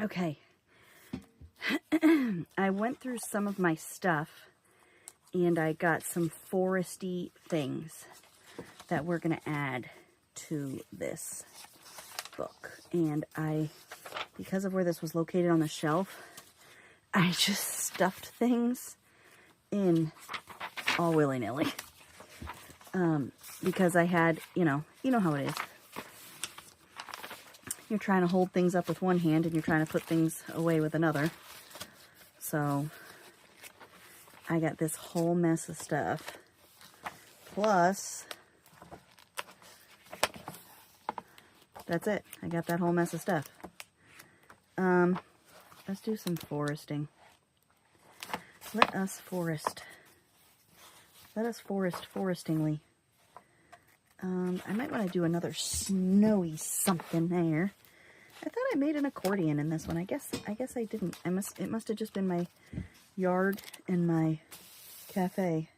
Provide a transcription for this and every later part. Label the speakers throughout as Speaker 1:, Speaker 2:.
Speaker 1: Okay. I went through some of my stuff and I got some foresty things that we're going to add to this book. And because of where this was located on the shelf, I just stuffed things in all willy-nilly. Because I had, you know how it is. You're trying to hold things up with one hand and you're trying to put things away with another. So I got this whole mess of stuff. Plus, that's it. I got that whole mess of stuff. Let's do some foresting. Let us forest. Let us forest forestingly. I might want to do another snowy something there. I thought I made an accordion in this one. I guess I didn't. It must have just been my yard and my cafe.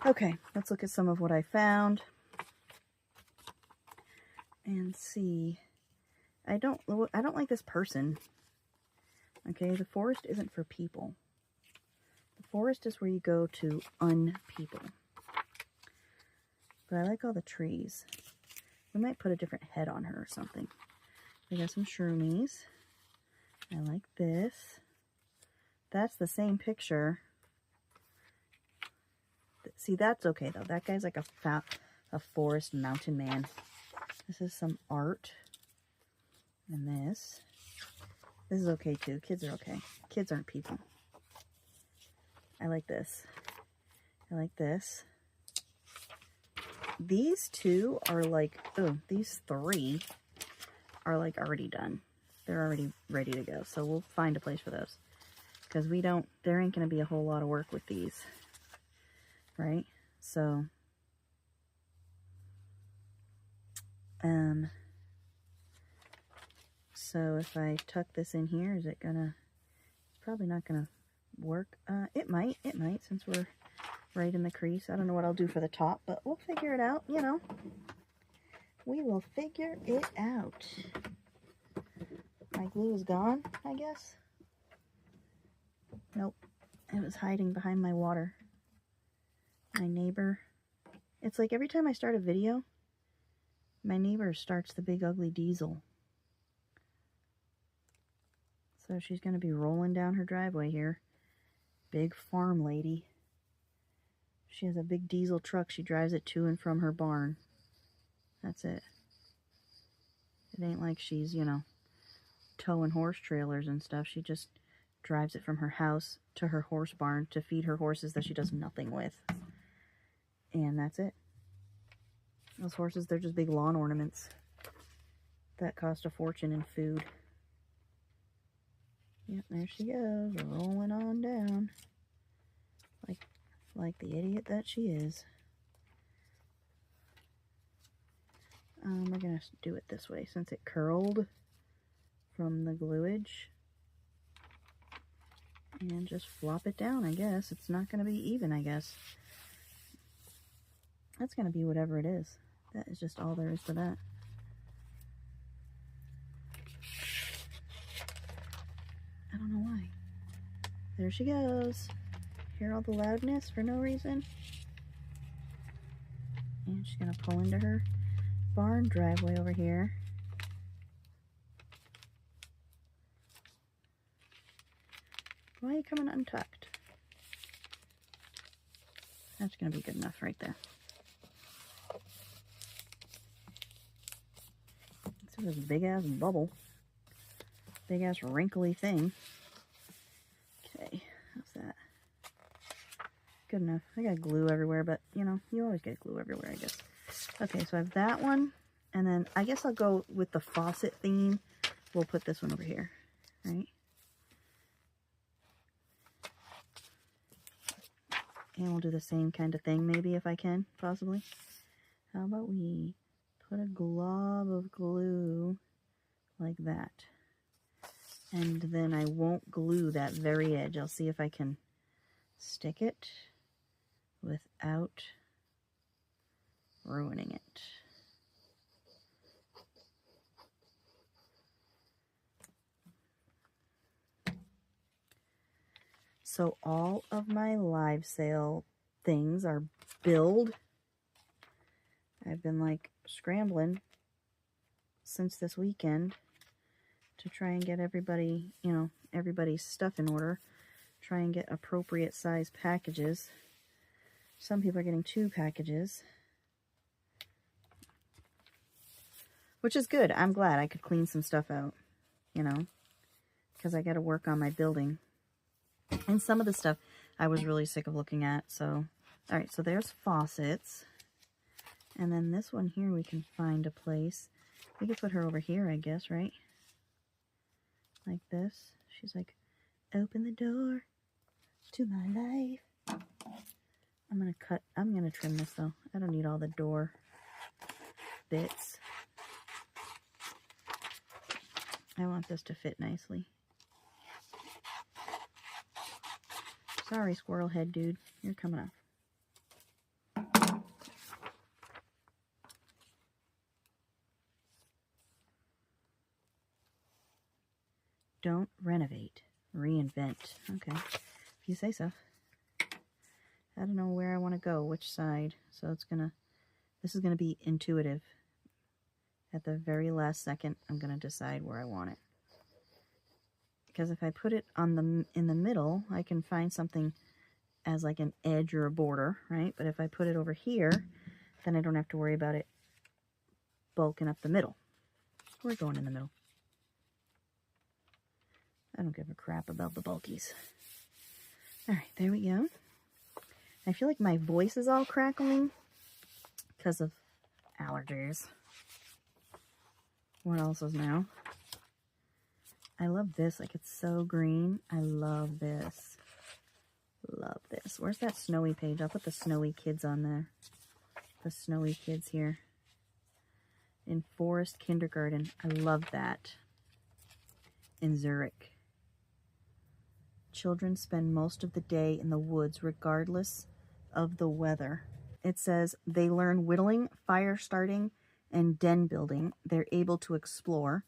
Speaker 1: Okay, let's look at some of what I found and see. I don't like this person. Okay, the forest isn't for people. The forest is where you go to unpeople. But I like all the trees. We might put a different head on her or something. We got some shroomies. I like this. That's the same picture. See, that's okay though. That guy's like a forest mountain man. This is some art. And this is okay too. Kids are okay. Kids aren't people. I like this. I like this. These two are like, oh, these three are like already done. They're already ready to go. So we'll find a place for those. Because there ain't going to be a whole lot of work with these. Right? So, so if I tuck this in here, is it gonna, it's probably not gonna work. It might, since we're right in the crease. I don't know what I'll do for the top, but we'll figure it out, you know. We will figure it out. My glue is gone, I guess. Nope. It was hiding behind my water. My neighbor. It's like every time I start a video, my neighbor starts the big ugly diesel. So she's going to be rolling down her driveway here. Big farm lady. She has a big diesel truck. She drives it to and from her barn. That's it. It ain't like she's, you know, towing horse trailers and stuff. She just drives it from her house to her horse barn to feed her horses that she does nothing with. And that's it. Those horses, they're just big lawn ornaments that cost a fortune in food. Yep, there she goes, rolling on down. Like the idiot that she is. We're going to do it this way since it curled from the gluage. And just flop it down, I guess. It's not going to be even, I guess. That's going to be whatever it is. That is just all there is to that. I don't know why. There she goes. Hear all the loudness for no reason? And she's going to pull into her barn driveway over here. Why are you coming untucked? That's going to be good enough right there. This is a big ass bubble. Big ass wrinkly thing. Okay, how's that? Good enough. I got glue everywhere, but you know, you always get glue everywhere, I guess. Okay, so I have that one, and then I guess I'll go with the faucet theme. We'll put this one over here, right? And we'll do the same kind of thing, maybe, if I can, possibly. How about we put a glob of glue like that. And then I won't glue that very edge. I'll see if I can stick it without ruining it. So all of my live sale things are billed. I've been like scrambling since this weekend to try and get everybody, you know, everybody's stuff in order. Try and get appropriate size packages. Some people are getting 2 packages, which is good. I'm glad I could clean some stuff out, you know, because I got to work on my building. And some of the stuff I was really sick of looking at. So, all right, so there's faucets. And then this one here, we can find a place. We could put her over here, I guess, right? Like this. She's like, open the door to my life. I'm going to trim this though. I don't need all the door bits. I want this to fit nicely. Sorry, squirrel head dude. You're coming off. Don't renovate. Reinvent. Okay. If you say so. I don't know where I want to go, which side. So this is gonna be intuitive. At the very last second, I'm gonna decide where I want it. Because if I put it in the middle, I can find something as like an edge or a border, right? But if I put it over here, then I don't have to worry about it bulking up the middle. We're going in the middle. I don't give a crap about the bulkies. All right, there we go. I feel like my voice is all crackling because of allergies. What else is new? I love this. Like, it's so green. I love this. Love this. Where's that snowy page? I'll put the snowy kids on there. The snowy kids here. In Forest Kindergarten. I love that. In Zurich. Children spend most of the day in the woods regardless of the weather. It says they learn whittling, fire starting, and den building. They're able to explore.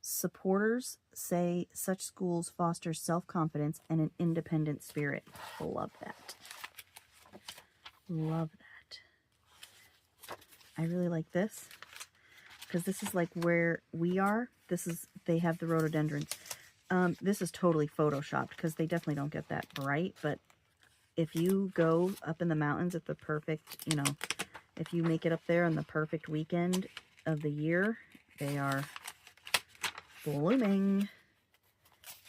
Speaker 1: Supporters say such schools foster self-confidence and an independent spirit. Love that. Love that. I really like this because this is like where we are. They have the rhododendrons. This is totally photoshopped because they definitely don't get that bright, but if you go up in the mountains at the perfect, you know, if you make it up there on the perfect weekend of the year, they are blooming.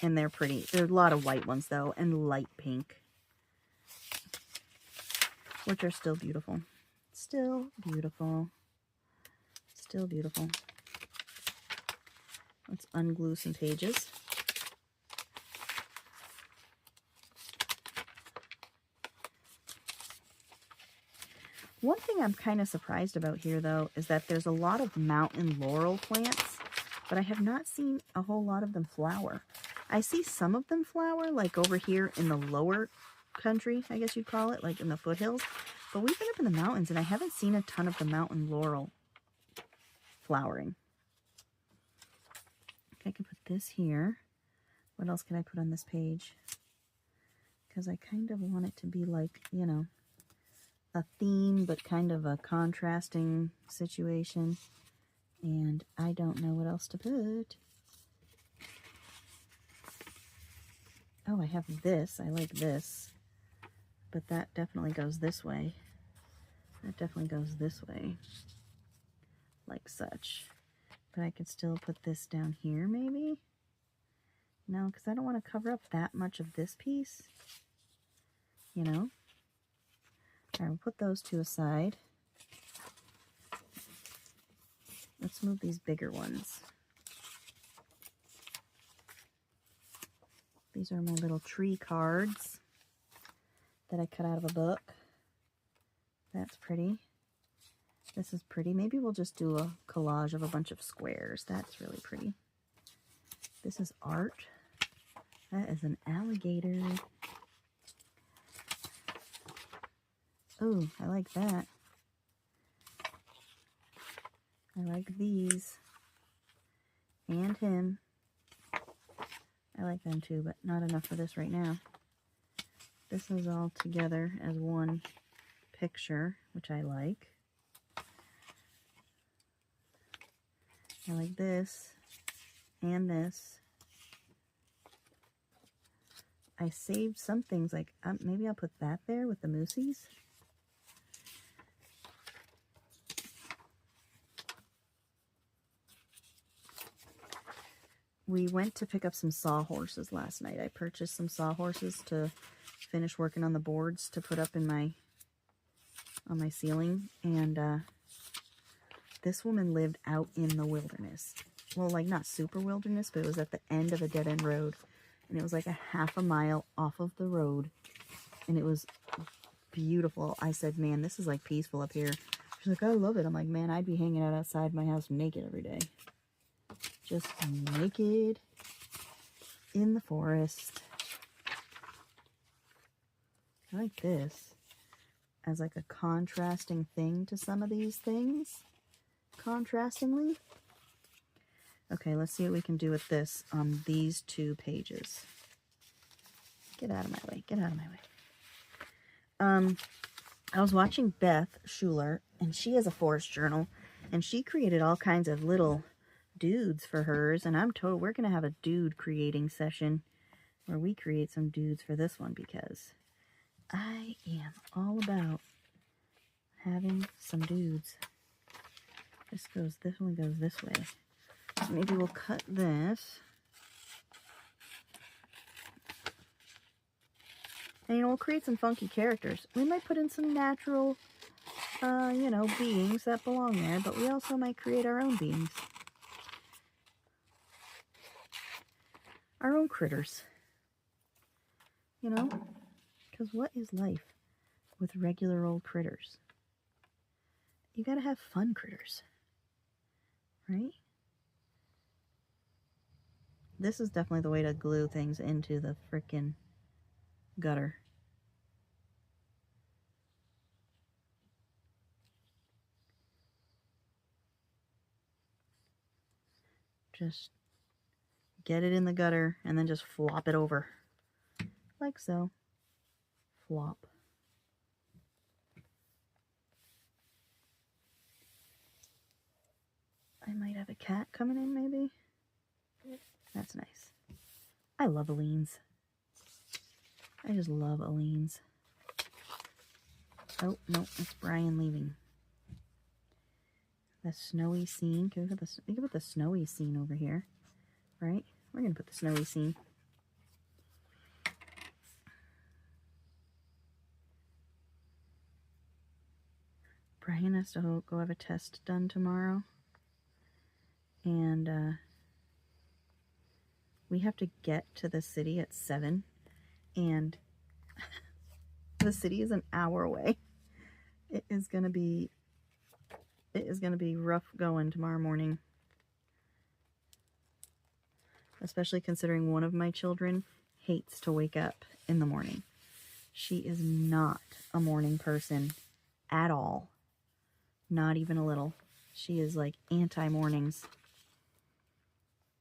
Speaker 1: And they're pretty. There are a lot of white ones, though, and light pink, which are still beautiful. Still beautiful. Still beautiful. Let's unglue some pages. One thing I'm kind of surprised about here, though, is that there's a lot of mountain laurel plants, but I have not seen a whole lot of them flower. I see some of them flower, like over here in the lower country, I guess you'd call it, like in the foothills. But we've been up in the mountains, and I haven't seen a ton of the mountain laurel flowering. Okay, I can put this here. What else can I put on this page? Because I kind of want it to be like, you know, a theme, but kind of a contrasting situation. And I don't know what else to put. Oh, I have this. I like this. But that definitely goes this way. That definitely goes this way. Like such. But I could still put this down here, maybe? No, because I don't want to cover up that much of this piece. You know? Alright, we'll put those two aside. Let's move these bigger ones. These are my little tree cards that I cut out of a book. That's pretty. This is pretty. Maybe we'll just do a collage of a bunch of squares. That's really pretty. This is art. That is an alligator. Oh, I like that. I like these. And him. I like them too, but not enough for this right now. This is all together as one picture, which I like. I like this and this. I saved some things, like maybe I'll put that there with the moosies. We went to pick up some sawhorses last night. I purchased some sawhorses to finish working on the boards to put up in on my ceiling. And this woman lived out in the wilderness. Well, like not super wilderness, but it was at the end of a dead-end road. And it was like a half a mile off of the road. And it was beautiful. I said, man, this is like peaceful up here. She's like, I love it. I'm like, man, I'd be hanging out outside my house naked every day. Just naked in the forest. I like this as like a contrasting thing to some of these things. Contrastingly. Okay, let's see what we can do with this on these 2 pages. Get out of my way. Get out of my way. I was watching Beth Schuler, and she has a forest journal, and she created all kinds of little dudes for hers, and I'm told we're going to have a dude creating session where we create some dudes for this one, because I am all about having some dudes. This only goes this way. So maybe we'll cut this. And, we'll create some funky characters. We might put in some natural, beings that belong there, but we also might create our own beings. Our own critters. Because what is life with regular old critters? You gotta have fun critters. Right? This is definitely the way to glue things into the frickin' gutter. Just get it in the gutter and then just flop it over. Like so. Flop. I might have a cat coming in, maybe. That's nice. I love Aleen's. I just love Aleen's. Oh, no, it's Brian leaving. The snowy scene. We can put the snowy scene over here, right? We're going to put the snowy scene. Brian has to go have a test done tomorrow. And we have to get to the city at 7. And the city is an hour away. It is going to be rough going tomorrow morning. Especially considering one of my children hates to wake up in the morning. She is not a morning person at all. Not even a little. She is like anti-mornings.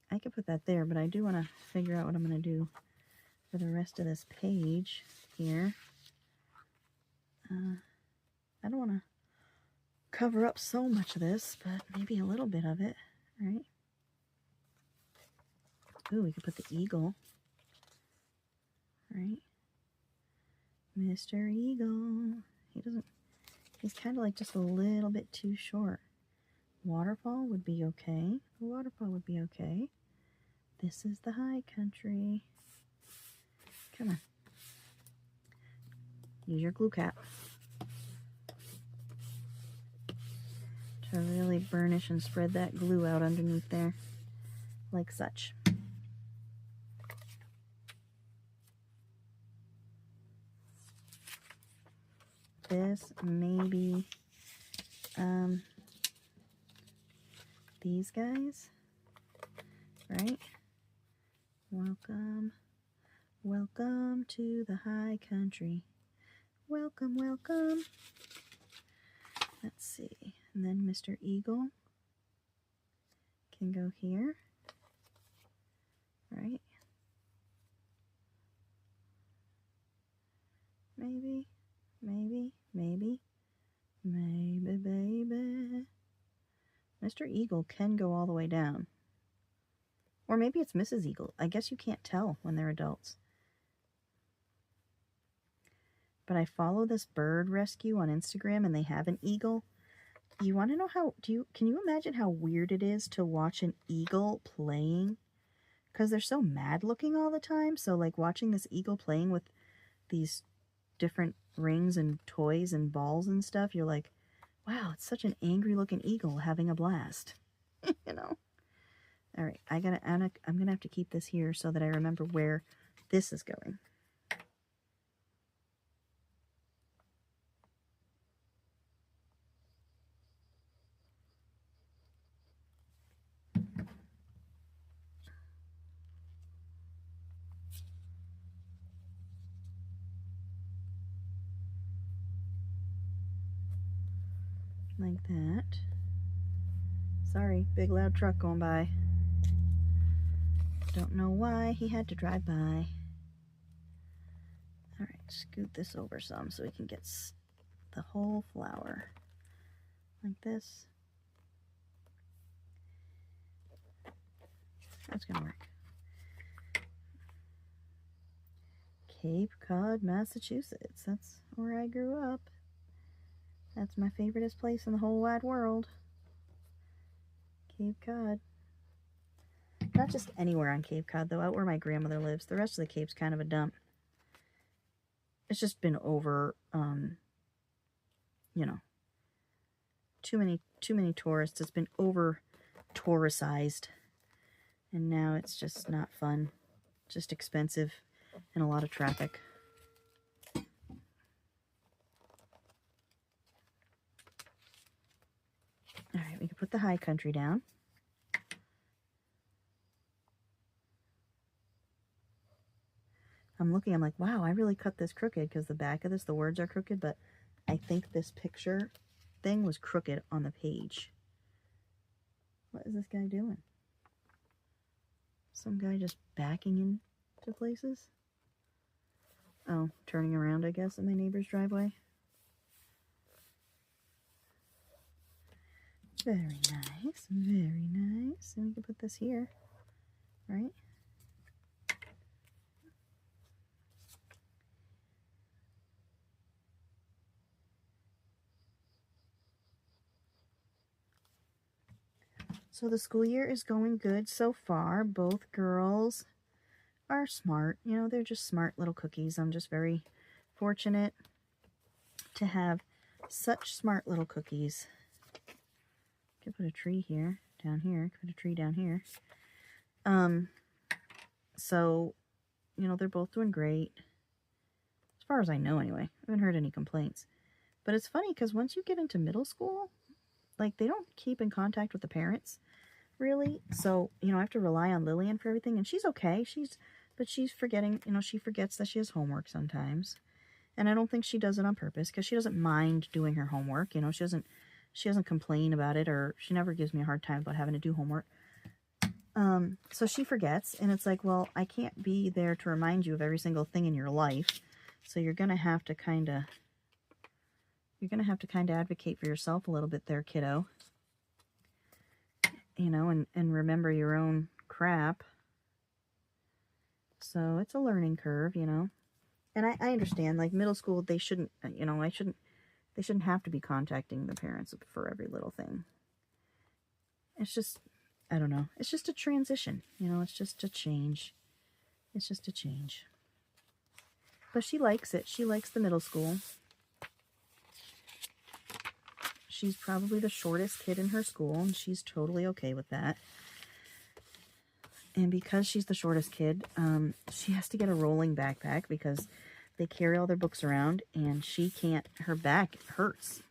Speaker 1: I could put that there, but I do want to figure out what I'm going to do for the rest of this page here. I don't want to cover up so much of this, but maybe a little bit of it, right? Ooh, we could put the eagle, right? Mr. Eagle. He's kind of like just a little bit too short. Waterfall would be okay. The waterfall would be okay. This is the high country. Come on. Use your glue cap to really burnish and spread that glue out underneath there, like such. This, maybe these guys, right? Welcome, welcome to the high country. Welcome, welcome. Let's see. And then Mr. Eagle can go here, right? maybe, maybe, maybe, maybe, baby. Mr. Eagle can go all the way down. Or maybe it's Mrs. Eagle. I guess you can't tell when they're adults. But I follow this bird rescue on Instagram, and they have an eagle. You want to know how, can you imagine how weird it is to watch an eagle playing? Because they're so mad looking all the time. So like watching this eagle playing with these different rings and toys and balls and stuff, you're like, wow, it's such an angry looking eagle having a blast. You know? All right, I'm gonna have to keep this here so that I remember where this is going. Like that. Sorry, big loud truck going by. Don't know why he had to drive by. All right, scoot this over some so we can get the whole flower. Like this. That's gonna work. Cape Cod, Massachusetts. That's where I grew up. That's my favoriteest place in the whole wide world. Cape Cod. Not just anywhere on Cape Cod, though, out where my grandmother lives. The rest of the Cape's kind of a dump. It's just been over, you know, too many tourists. It's been over tourisized. And now it's just not fun. Just expensive and a lot of traffic. All right, we can put the high country down. I'm looking, I'm like, wow, I really cut this crooked because the back of this, the words are crooked, but I think this picture thing was crooked on the page. What is this guy doing? Some guy just backing into places? Oh, turning around, I guess, in my neighbor's driveway. Very nice, very nice. And we can put this here, right? So the school year is going good so far. Both girls are smart. You know, they're just smart little cookies. I'm just very fortunate to have such smart little cookies. Could put a tree here, down here. Could put a tree down here. So, you know, they're both doing great. As far as I know, anyway. I haven't heard any complaints. But it's funny because once you get into middle school, like, they don't keep in contact with the parents, really. So, you know, I have to rely on Lillian for everything. And she's okay. But she's forgetting, you know, she forgets that she has homework sometimes. And I don't think she does it on purpose because she doesn't mind doing her homework. You know, she doesn't complain about it, or she never gives me a hard time about having to do homework. So she forgets, and it's like, well, I can't be there to remind you of every single thing in your life. So you're going to have to kind of advocate for yourself a little bit there, kiddo. You know, and remember your own crap. So it's a learning curve, you know. And I understand, like, middle school, they shouldn't, you know, they shouldn't have to be contacting the parents for every little thing. It's just, I don't know. It's just a transition, you know. It's just a change. It's just a change. But she likes it. She likes the middle school. She's probably the shortest kid in her school, and she's totally okay with that. And because she's the shortest kid, she has to get a rolling backpack because they carry all their books around, and she can't, her back hurts.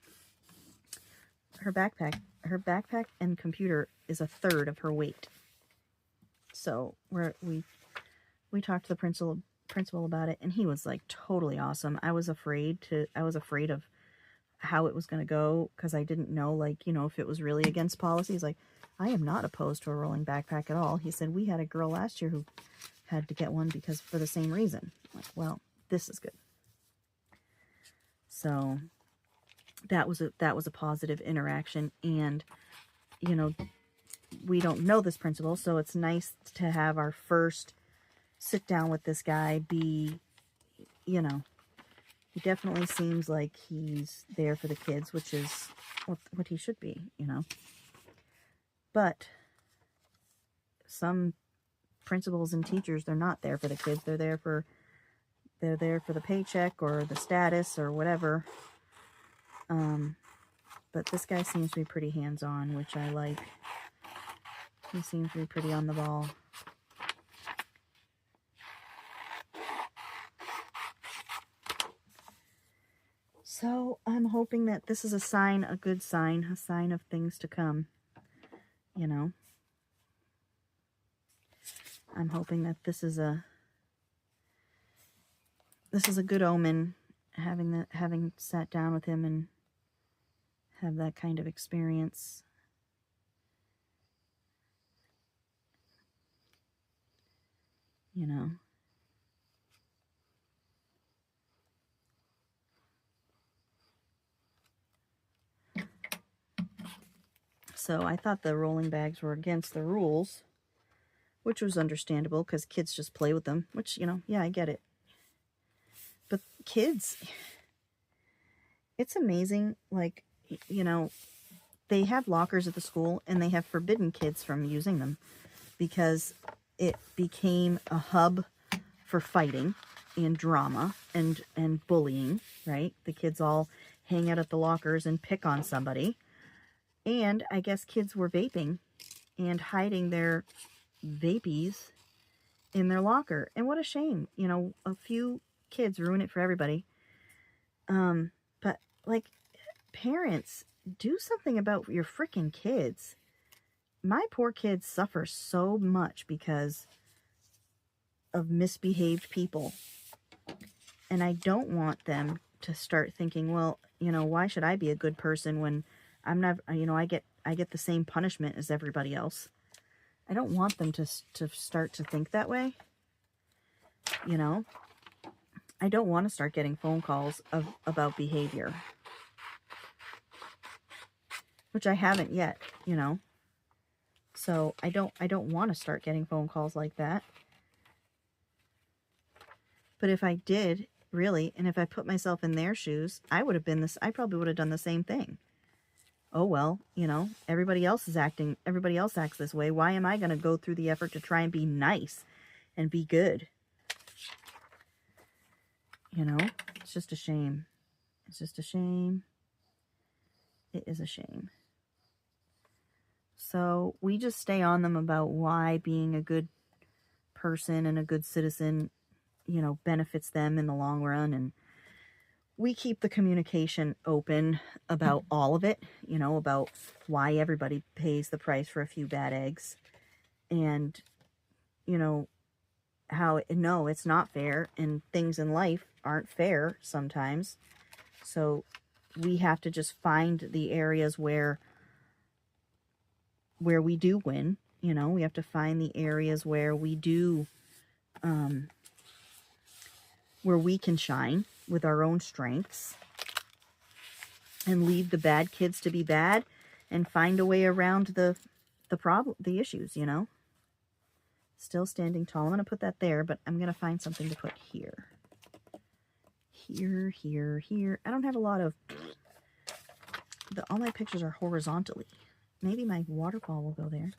Speaker 1: Her backpack and computer is a third of her weight. So we talked to the principal about it, and he was like totally awesome. I was afraid of how it was going to go because I didn't know, like, you know, if it was really against policy. He's like, I am not opposed to a rolling backpack at all. He said, we had a girl last year who had to get one because for the same reason. I'm like, well, this is good. So that was a positive interaction. And, you know, we don't know this principal, so it's nice to have our first sit down with this guy be, you know, he definitely seems like he's there for the kids, which is what he should be, you know. But some principals and teachers, they're not there for the kids. They're there for the paycheck or the status or whatever. But this guy seems to be pretty hands-on, which I like. He seems to be pretty on the ball. So I'm hoping that this is a sign, a good sign, a sign of things to come, you know. I'm hoping that this is a good omen, having sat down with him and have that kind of experience. You know. So I thought the rolling bags were against the rules, which was understandable because kids just play with them, which, you know, yeah, I get it. But kids, it's amazing, like, you know, they have lockers at the school and they have forbidden kids from using them because it became a hub for fighting and drama and bullying, right? The kids all hang out at the lockers and pick on somebody. And I guess kids were vaping and hiding their vapies in their locker. And what a shame. You know, a few kids ruin it for everybody. But, like, parents, do something about your freaking kids. My poor kids suffer so much because of misbehaved people. And I don't want them to start thinking, well, you know, why should I be a good person when I'm not, you know, I get the same punishment as everybody else. I don't want them to start to think that way. You know, I don't want to start getting phone calls about behavior, which I haven't yet, you know. So I don't want to start getting phone calls like that. But if I did, really, and if I put myself in their shoes, I probably would have done the same thing. Oh, well, you know, everybody else acts this way. Why am I going to go through the effort to try and be nice and be good? You know, it's just a shame. It's just a shame. It is a shame. So we just stay on them about why being a good person and a good citizen, you know, benefits them in the long run. And we keep the communication open about all of it, you know, about why everybody pays the price for a few bad eggs. And, you know, how, no, it's not fair, and things in life aren't fair sometimes. So we have to just find the areas where we do win. You know, we have to find the areas where we do, where we can shine with our own strengths, and leave the bad kids to be bad and find a way around the issues, you know. Still standing tall. I'm going to put that there, but I'm going to find something to put here. Here, here, here. I don't have a lot of... all my pictures are horizontally. Maybe my waterfall will go there.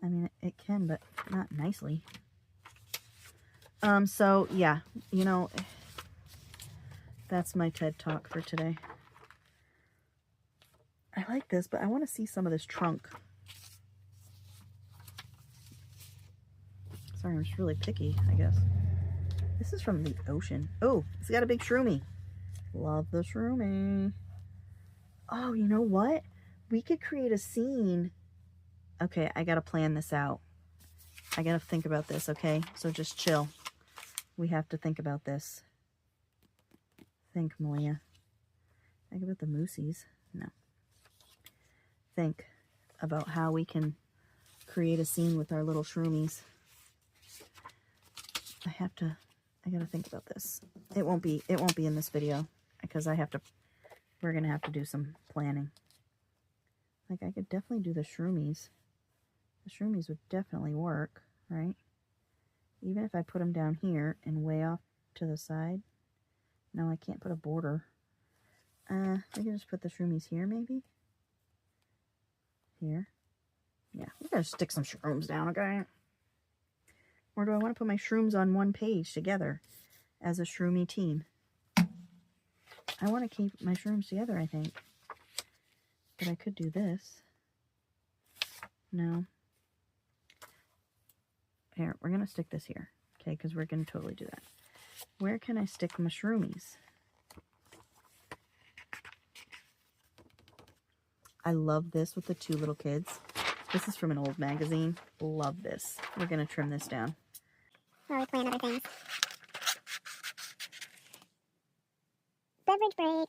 Speaker 1: I mean, it can, but not nicely. So, yeah. You know, that's my TED Talk for today. I like this, but I want to see some of this trunk. Sorry, I'm just really picky, I guess. This is from the ocean. Oh, it's got a big shroomy. Love the shroomy. Oh, you know what? We could create a scene. Okay, I gotta plan this out. I gotta think about this, okay? So just chill. We have to think about this. Think, Malia. Think about the moosies. No. Think about how we can create a scene with our little shroomies. I gotta think about this. It won't be in this video. because we're going to have to do some planning. Like, I could definitely do the shroomies. The shroomies would definitely work, right? Even if I put them down here and way off to the side. No, I can't put a border. I can just put the shroomies here, maybe? Here. Yeah, we're going to stick some shrooms down, okay? Or do I want to put my shrooms on one page together as a shroomy team? I want to keep my shrooms together, I think. But I could do this. No. Here, we're going to stick this here. Okay, because we're going to totally do that. Where can I stick my shroomies? I love this with the two little kids. This is from an old magazine. Love this. We're going to trim this down.
Speaker 2: While we plan other things. Beverage break.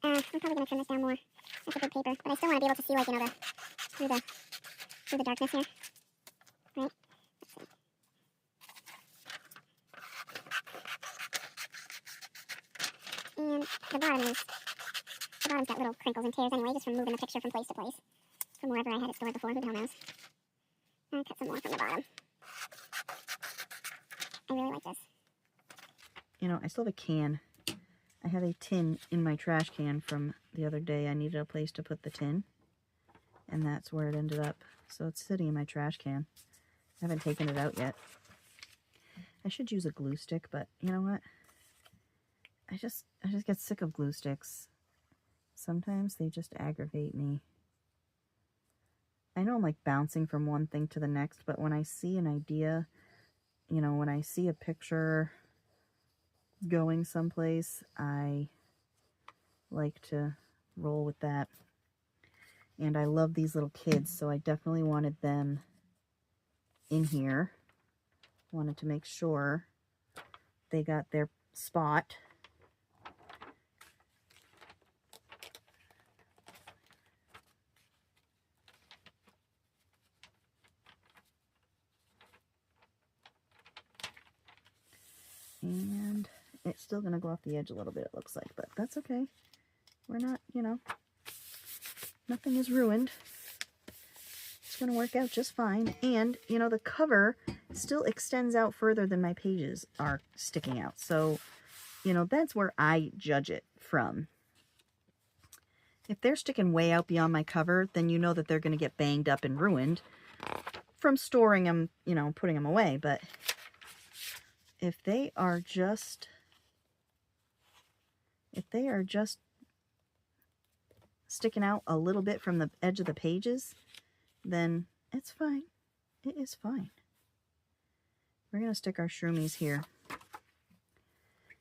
Speaker 2: I'm probably going to trim this down more. That's a good paper. But I still want to be able to see, like, you know, through the darkness here. Right? Let's see. And the bottom's got little crinkles and tears anyway, just from moving the picture from place to place. From wherever I had it stored before, who the hell knows. I'll cut some more from the bottom. I really like this.
Speaker 1: You know, I still have a can. I have a tin in my trash can from the other day. I needed a place to put the tin. And that's where it ended up. So it's sitting in my trash can. I haven't taken it out yet. I should use a glue stick, but you know what? I just get sick of glue sticks. Sometimes they just aggravate me. I know I'm like bouncing from one thing to the next, but when I see an idea, you know, when I see a picture going someplace, I like to roll with that. And I love these little kids, so I definitely wanted them in here. Wanted to make sure they got their spot. And it's still going to go off the edge a little bit, it looks like, but that's okay. We're not, you know, nothing is ruined. It's going to work out just fine. And, you know, the cover still extends out further than my pages are sticking out. So, you know, that's where I judge it from. If they're sticking way out beyond my cover, then you know that they're going to get banged up and ruined from storing them, you know, putting them away. But if they are just sticking out a little bit from the edge of the pages, then it's fine. It is fine. We're going to stick our shroomies here.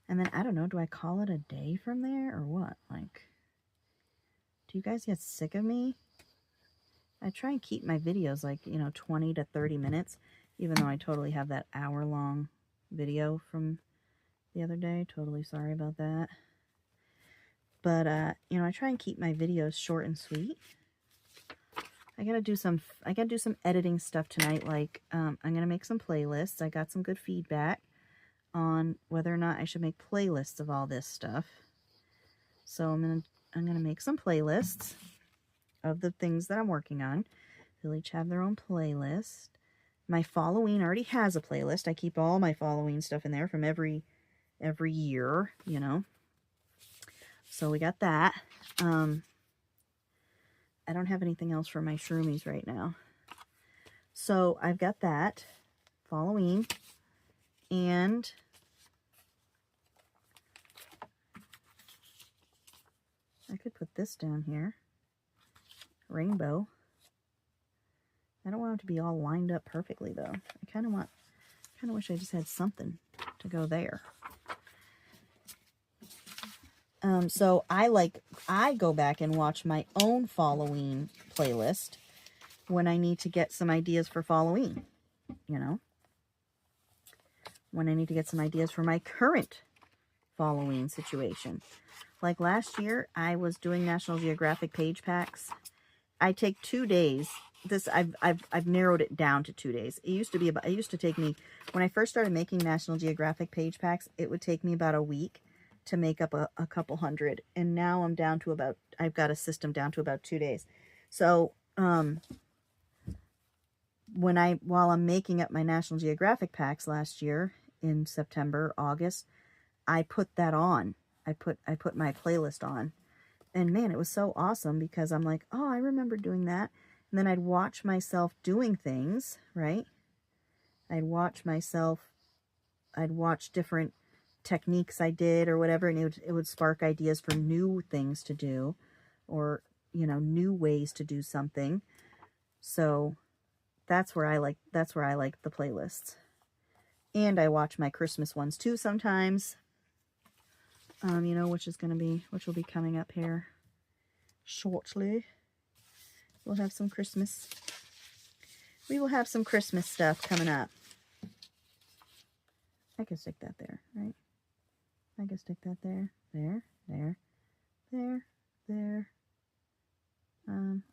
Speaker 1: And then, I don't know, do I call it a day from there or what? Like, do you guys get sick of me? I try and keep my videos like, you know, 20 to 30 minutes, even though I totally have that hour-long video from the other day. Totally sorry about that. But, you know, I try and keep my videos short and sweet. I gotta do some editing stuff tonight. Like, I'm gonna make some playlists. I got some good feedback on whether or not I should make playlists of all this stuff. So I'm gonna make some playlists of the things that I'm working on. They'll each have their own playlist. My Following already has a playlist. I keep all my Following stuff in there from every year, you know. So we got that. I don't have anything else for my shroomies right now. So I've got that. Following. And I could put this down here. Rainbow. I don't want it to be all lined up perfectly though. I kind of wish I just had something to go there. So I go back and watch my own Following playlist when I need to get some ideas for Following, you know, when I need to get some ideas for my current Following situation. Like last year, I was doing National Geographic page packs. I take 2 days I've narrowed it down to 2 days. It used to take me, when I first started making National Geographic page packs, it would take me about a week to make up a couple hundred. And now I'm down to about, I've got a system down to about 2 days. So, while I'm making up my National Geographic packs last year in September, August, I put that on. I put my playlist on. And man, it was so awesome because I'm like, oh, I remember doing that. And then I'd watch myself doing things, right? I'd watch different techniques I did or whatever, and it would spark ideas for new things to do, or, you know, new ways to do something. So that's where I like the playlists. And I watch my Christmas ones too sometimes. You know, which will be coming up here shortly. We will have some Christmas stuff coming up. I can stick that there, right? I can stick that there. There.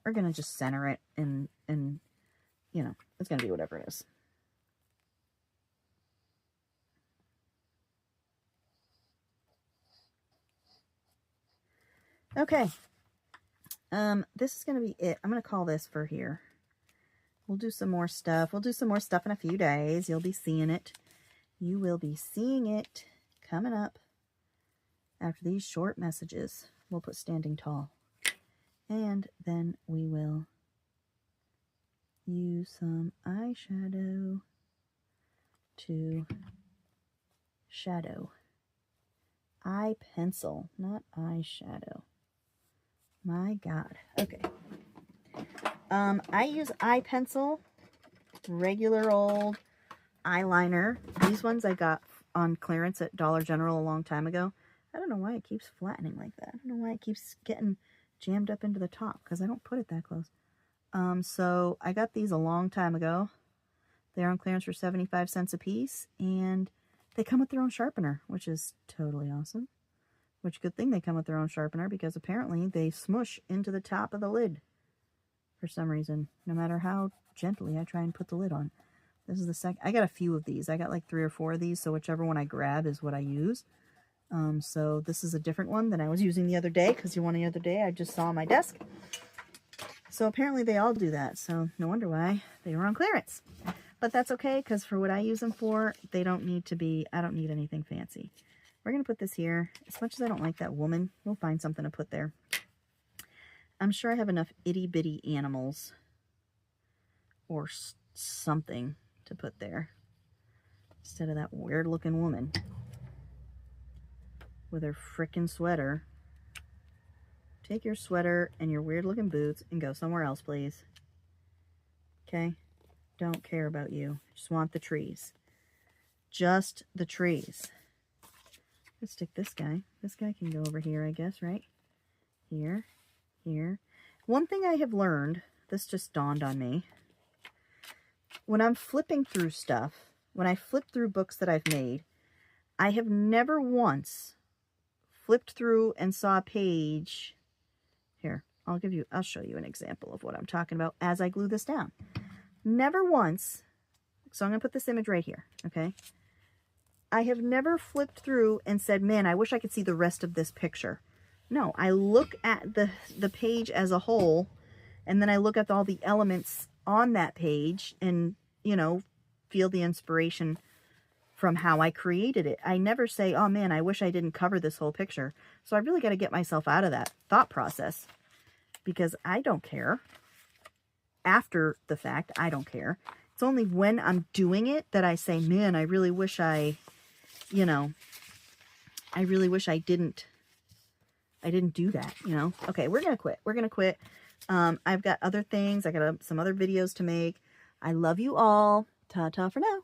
Speaker 1: We're gonna just center it and you know, it's gonna be whatever it is. Okay. This is gonna be it. I'm gonna call this for here. We'll do some more stuff. We'll do some more stuff in a few days. You'll be seeing it. You will be seeing it coming up after these short messages. We'll put standing tall. And then we will use some eyeshadow to shadow. Eye pencil, not eyeshadow. My God. Okay. I use eye pencil, regular old eyeliner. These ones I got on clearance at Dollar General a long time ago. I don't know why it keeps flattening like that. I don't know why it keeps getting jammed up into the top, because I don't put it that close. So I got these a long time ago. They're on clearance for 75 cents a piece, and they come with their own sharpener, which is totally awesome. Which, good thing they come with their own sharpener, because apparently they smush into the top of the lid for some reason, no matter how gently I try and put the lid on. This is the second. I got a few of these. I got like 3 or 4 of these, so whichever one I grab is what I use. So this is a different one than I was using the other day, because the one the other day I just saw on my desk. So apparently they all do that, so no wonder why they were on clearance. But that's okay, because for what I use them for, they don't need to be, I don't need anything fancy. We're going to put this here. As much as I don't like that woman, we'll find something to put there. I'm sure I have enough itty-bitty animals or something to put there instead of that weird-looking woman with her frickin' sweater. Take your sweater and your weird-looking boots and go somewhere else, please. Okay? Don't care about you. Just want the trees. Just the trees. Let's stick this guy. This guy can go over here, I guess, right? Here. Here. One thing I have learned, this just dawned on me. When I'm flipping through stuff, when I flip through books that I've made, I have never once flipped through and saw a page. Here, I'll show you an example of what I'm talking about as I glue this down. Never once, so I'm going to put this image right here, okay? I have never flipped through and said, man, I wish I could see the rest of this picture. No, I look at the page as a whole, and then I look at all the elements on that page and, you know, feel the inspiration from how I created it. I never say, oh man, I wish I didn't cover this whole picture. So I really got to get myself out of that thought process, because I don't care. After the fact, I don't care. It's only when I'm doing it that I say, man, I really wish I didn't do that, you know? Okay, we're going to quit. We're going to quit. I've got other things. I got some other videos to make. I love you all. Ta-ta for now.